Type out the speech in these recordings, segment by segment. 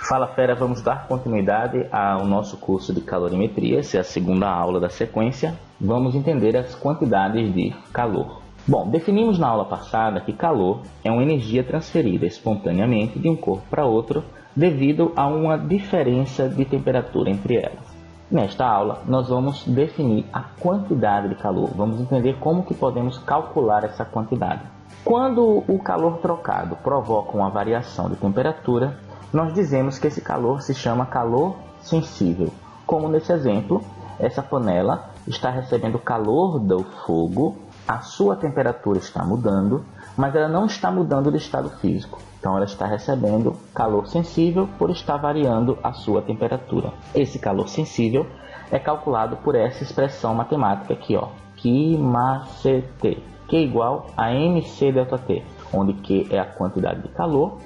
Fala fera, vamos dar continuidade ao nosso curso de calorimetria, essa é a segunda aula da sequência. Vamos entender as quantidades de calor. Bom, definimos na aula passada que calor é uma energia transferida espontaneamente de um corpo para outro devido a uma diferença de temperatura entre elas. Nesta aula, nós vamos definir a quantidade de calor. Vamos entender como que podemos calcular essa quantidade. Quando o calor trocado provoca uma variação de temperatura, nós dizemos que esse calor se chama calor sensível. Como nesse exemplo, essa panela está recebendo calor do fogo, a sua temperatura está mudando, mas ela não está mudando de estado físico. Então ela está recebendo calor sensível por estar variando a sua temperatura. Esse calor sensível é calculado por essa expressão matemática aqui, ó, QmaCT, que é igual a mc ΔT, onde Q é a quantidade de calor,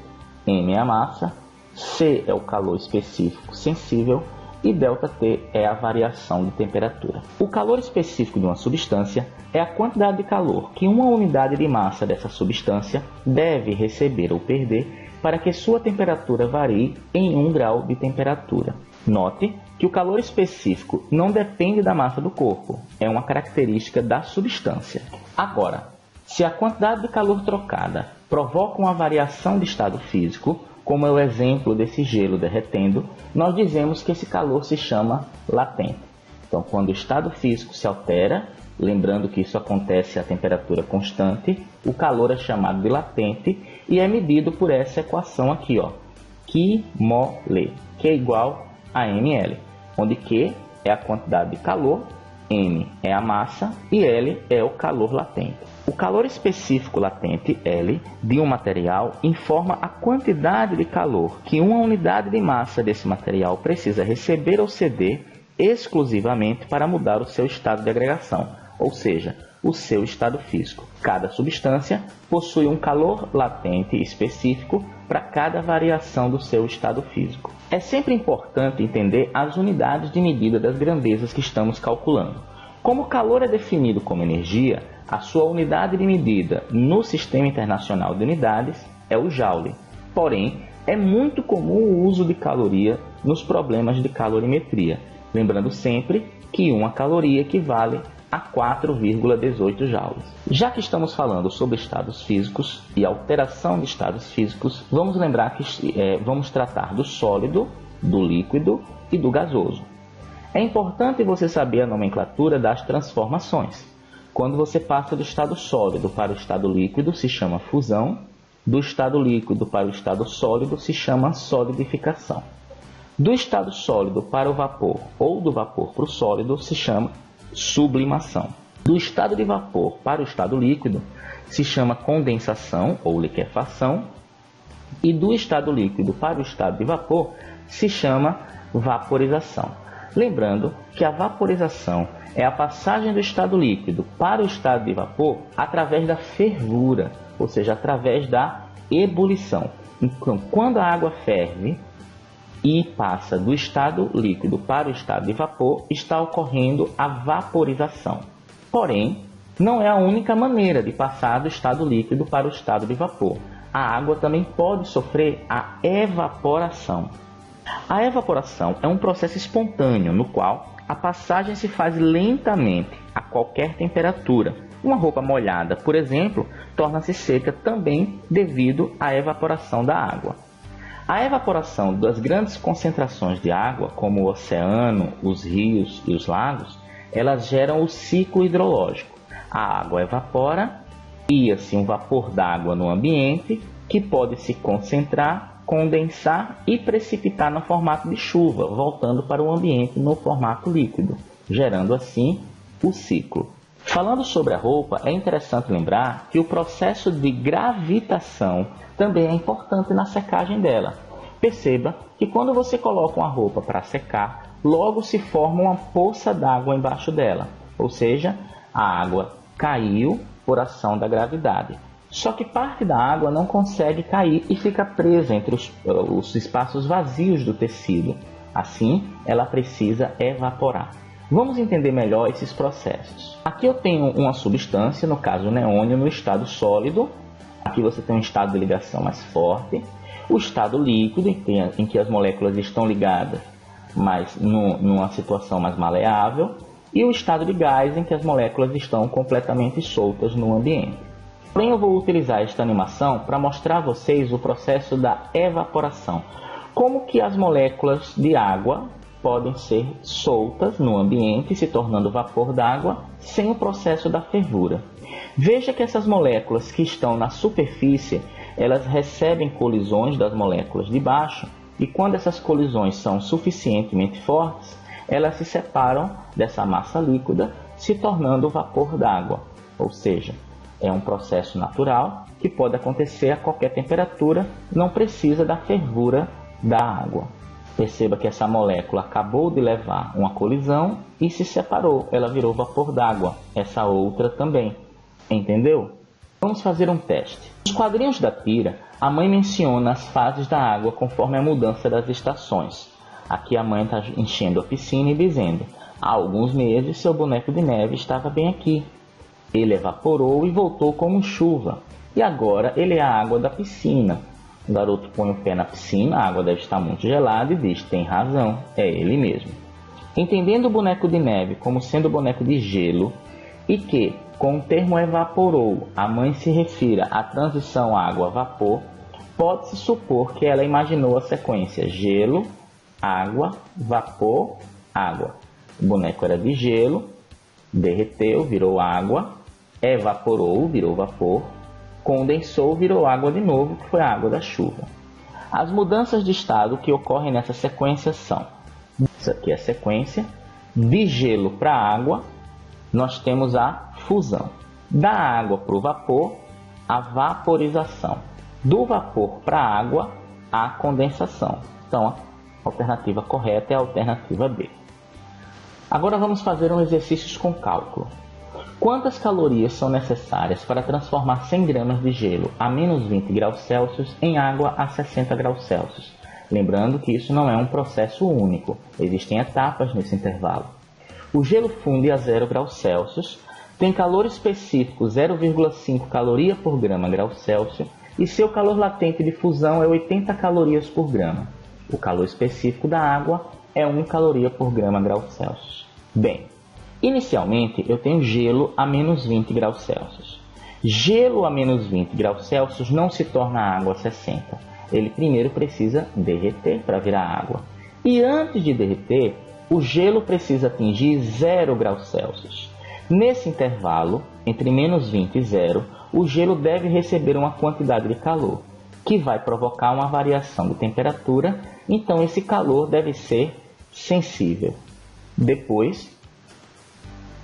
M é a massa, C é o calor específico sensível e ΔT é a variação de temperatura. O calor específico de uma substância é a quantidade de calor que uma unidade de massa dessa substância deve receber ou perder para que sua temperatura varie em 1 grau de temperatura. Note que o calor específico não depende da massa do corpo, é uma característica da substância. Agora, se a quantidade de calor trocada provoca uma variação de estado físico, como é o exemplo desse gelo derretendo, nós dizemos que esse calor se chama latente. Então, quando o estado físico se altera, lembrando que isso acontece a temperatura constante, o calor é chamado de latente e é medido por essa equação aqui, ó, QmOL, que é igual a mL, onde Q é a quantidade de calor, M é a massa e L é o calor latente. O calor específico latente, L, de um material informa a quantidade de calor que uma unidade de massa desse material precisa receber ou ceder exclusivamente para mudar o seu estado de agregação, ou seja, o seu estado físico. Cada substância possui um calor latente específico para cada variação do seu estado físico. É sempre importante entender as unidades de medida das grandezas que estamos calculando. Como o calor é definido como energia, a sua unidade de medida no Sistema Internacional de Unidades é o Joule. Porém, é muito comum o uso de caloria nos problemas de calorimetria, lembrando sempre que uma caloria equivale a 4,18 joules. Já que estamos falando sobre estados físicos e alteração de estados físicos, vamos lembrar que vamos tratar do sólido, do líquido e do gasoso. É importante você saber a nomenclatura das transformações. Quando você passa do estado sólido para o estado líquido, se chama fusão. Do estado líquido para o estado sólido, se chama solidificação. Do estado sólido para o vapor ou do vapor para o sólido, se chama sublimação. Do estado de vapor para o estado líquido, se chama condensação ou liquefação. E do estado líquido para o estado de vapor, se chama vaporização. Lembrando que a vaporização é a passagem do estado líquido para o estado de vapor através da fervura, ou seja, através da ebulição. Então, quando a água ferve e passa do estado líquido para o estado de vapor, está ocorrendo a vaporização. Porém, não é a única maneira de passar do estado líquido para o estado de vapor. A água também pode sofrer a evaporação. A evaporação é um processo espontâneo no qual a passagem se faz lentamente a qualquer temperatura. Uma roupa molhada, por exemplo, torna-se seca também devido à evaporação da água. A evaporação das grandes concentrações de água, como o oceano, os rios e os lagos, elas geram o ciclo hidrológico. A água evapora, cria-se um vapor d'água no ambiente que pode se concentrar, condensar e precipitar no formato de chuva, voltando para o ambiente no formato líquido, gerando assim o ciclo. Falando sobre a roupa, é interessante lembrar que o processo de gravitação também é importante na secagem dela. Perceba que quando você coloca uma roupa para secar, logo se forma uma poça d'água embaixo dela, ou seja, a água caiu por ação da gravidade. Só que parte da água não consegue cair e fica presa entre os espaços vazios do tecido. Assim, ela precisa evaporar. Vamos entender melhor esses processos. Aqui eu tenho uma substância, no caso o neônio, no estado sólido. Aqui você tem um estado de ligação mais forte. O estado líquido, em que as moléculas estão ligadas, mas numa situação mais maleável, e o estado de gás, em que as moléculas estão completamente soltas no ambiente. Porém, eu vou utilizar esta animação para mostrar a vocês o processo da evaporação. Como que as moléculas de água podem ser soltas no ambiente, se tornando vapor d'água, sem o processo da fervura. Veja que essas moléculas que estão na superfície, elas recebem colisões das moléculas de baixo, e quando essas colisões são suficientemente fortes, elas se separam dessa massa líquida, se tornando vapor d'água. Ou seja, é um processo natural que pode acontecer a qualquer temperatura, não precisa da fervura da água. Perceba que essa molécula acabou de levar uma colisão e se separou, ela virou vapor d'água. Essa outra também. Entendeu? Vamos fazer um teste. Nos quadrinhos da Pira, a mãe menciona as fases da água conforme a mudança das estações. Aqui a mãe está enchendo a piscina e dizendo: há alguns meses seu boneco de neve estava bem aqui. Ele evaporou e voltou como chuva. E agora ele é a água da piscina. O garoto põe o pé na piscina, a água deve estar muito gelada e diz: tem razão, é ele mesmo. Entendendo o boneco de neve como sendo o boneco de gelo e que, com o termo evaporou, a mãe se refira à transição água-vapor, pode-se supor que ela imaginou a sequência gelo, água, vapor, água. O boneco era de gelo, derreteu, virou água, evaporou, virou vapor, condensou, virou água de novo, que foi a água da chuva. As mudanças de estado que ocorrem nessa sequência são: essa aqui é a sequência, de gelo para água, nós temos a fusão. Da água para o vapor, a vaporização. Do vapor para a água, a condensação. Então, a alternativa correta é a alternativa B. Agora vamos fazer um exercício com cálculo. Quantas calorias são necessárias para transformar 100 gramas de gelo a menos 20 graus Celsius em água a 60 graus Celsius? Lembrando que isso não é um processo único, existem etapas nesse intervalo. O gelo funde a 0 graus Celsius, tem calor específico 0,5 caloria por grama grau Celsius e seu calor latente de fusão é 80 calorias por grama. O calor específico da água é 1 caloria por grama grau Celsius. Bem, inicialmente eu tenho gelo a menos 20 graus Celsius. Gelo a menos 20 graus Celsius não se torna água a 60. Ele primeiro precisa derreter para virar água. E antes de derreter, o gelo precisa atingir 0 graus Celsius. Nesse intervalo, entre menos 20 e 0, o gelo deve receber uma quantidade de calor, que vai provocar uma variação de temperatura, então esse calor deve ser sensível. Depois,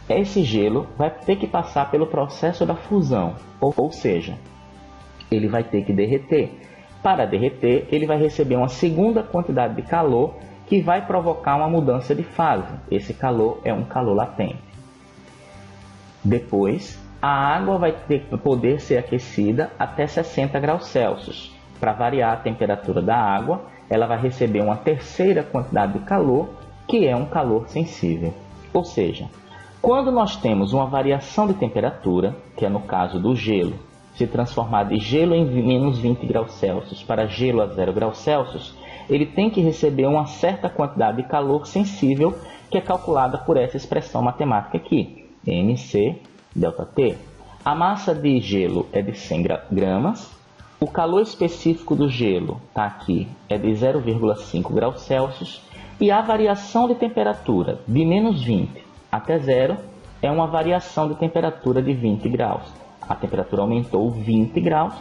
esse gelo vai ter que passar pelo processo da fusão, ou seja, ele vai ter que derreter. Para derreter, ele vai receber uma segunda quantidade de calor que vai provocar uma mudança de fase. Esse calor é um calor latente. Depois, a água vai poder ser aquecida até 60 graus Celsius. Para variar a temperatura da água, ela vai receber uma terceira quantidade de calor, que é um calor sensível. Ou seja, quando nós temos uma variação de temperatura, que é no caso do gelo, se transformar de gelo em menos 20 graus Celsius para gelo a 0 graus Celsius, ele tem que receber uma certa quantidade de calor sensível, que é calculada por essa expressão matemática aqui, mc ΔT. A massa de gelo é de 100 gramas, o calor específico do gelo está aqui, é de 0,5 graus Celsius, e a variação de temperatura de menos 20 até 0 é uma variação de temperatura de 20 graus. A temperatura aumentou 20 graus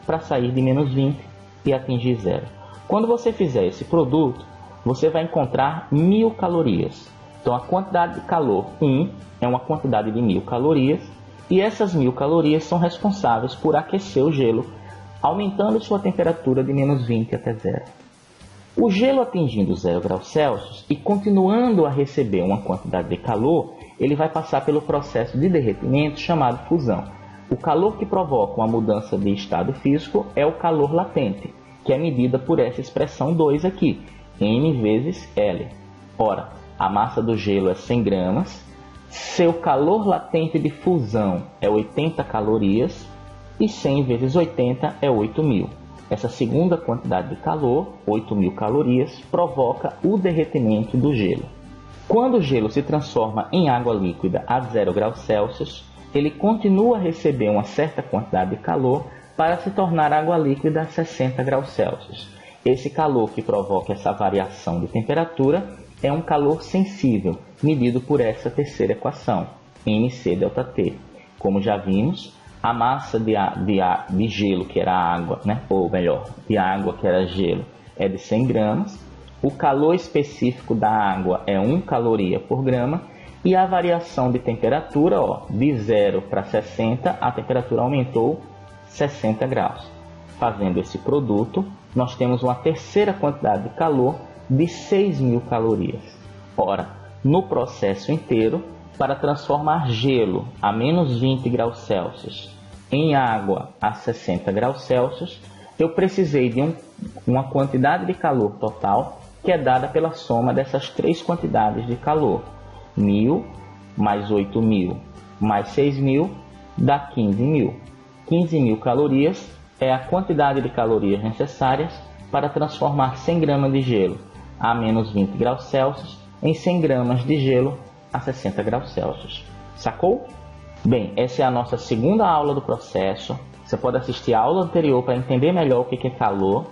para sair de menos 20 e atingir 0. Quando você fizer esse produto, você vai encontrar 1000 calorias. Então, a quantidade de calor 1 é uma quantidade de 1000 calorias, e essas 1000 calorias são responsáveis por aquecer o gelo, aumentando sua temperatura de menos 20 até 0. O gelo atingindo 0 graus Celsius e continuando a receber uma quantidade de calor, ele vai passar pelo processo de derretimento chamado fusão. O calor que provoca uma mudança de estado físico é o calor latente, que é medida por essa expressão 2 aqui, M vezes L. Ora, a massa do gelo é 100 gramas, seu calor latente de fusão é 80 calorias, e 100 vezes 80 é 8.000. Essa segunda quantidade de calor, 8.000 calorias, provoca o derretimento do gelo. Quando o gelo se transforma em água líquida a 0 graus Celsius, ele continua a receber uma certa quantidade de calor para se tornar água líquida a 60 graus Celsius. Esse calor que provoca essa variação de temperatura é um calor sensível, medido por essa terceira equação, mc∆T. Como já vimos, a massa de gelo, que era água, ou melhor, de água, que era gelo, é de 100 gramas. O calor específico da água é 1 caloria por grama. E a variação de temperatura, de 0 para 60, a temperatura aumentou 60 graus. Fazendo esse produto, nós temos uma terceira quantidade de calor de 6.000 calorias. Ora, no processo inteiro, para transformar gelo a menos 20 graus Celsius em água a 60 graus Celsius, eu precisei de uma quantidade de calor total que é dada pela soma dessas três quantidades de calor. 1.000 mais 8.000 mais 6.000 dá 15.000. 15.000 calorias é a quantidade de calorias necessárias para transformar 100 gramas de gelo a menos 20 graus Celsius em 100 gramas de gelo a 60 graus Celsius. Sacou? Bem, essa é a nossa segunda aula do processo. Você pode assistir a aula anterior para entender melhor o que é calor.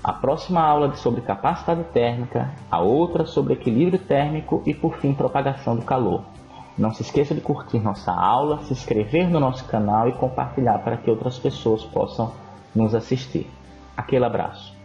A próxima aula é sobre capacidade térmica, a outra sobre equilíbrio térmico e, por fim, propagação do calor. Não se esqueça de curtir nossa aula, se inscrever no nosso canal e compartilhar para que outras pessoas possam nos assistir. Aquele abraço.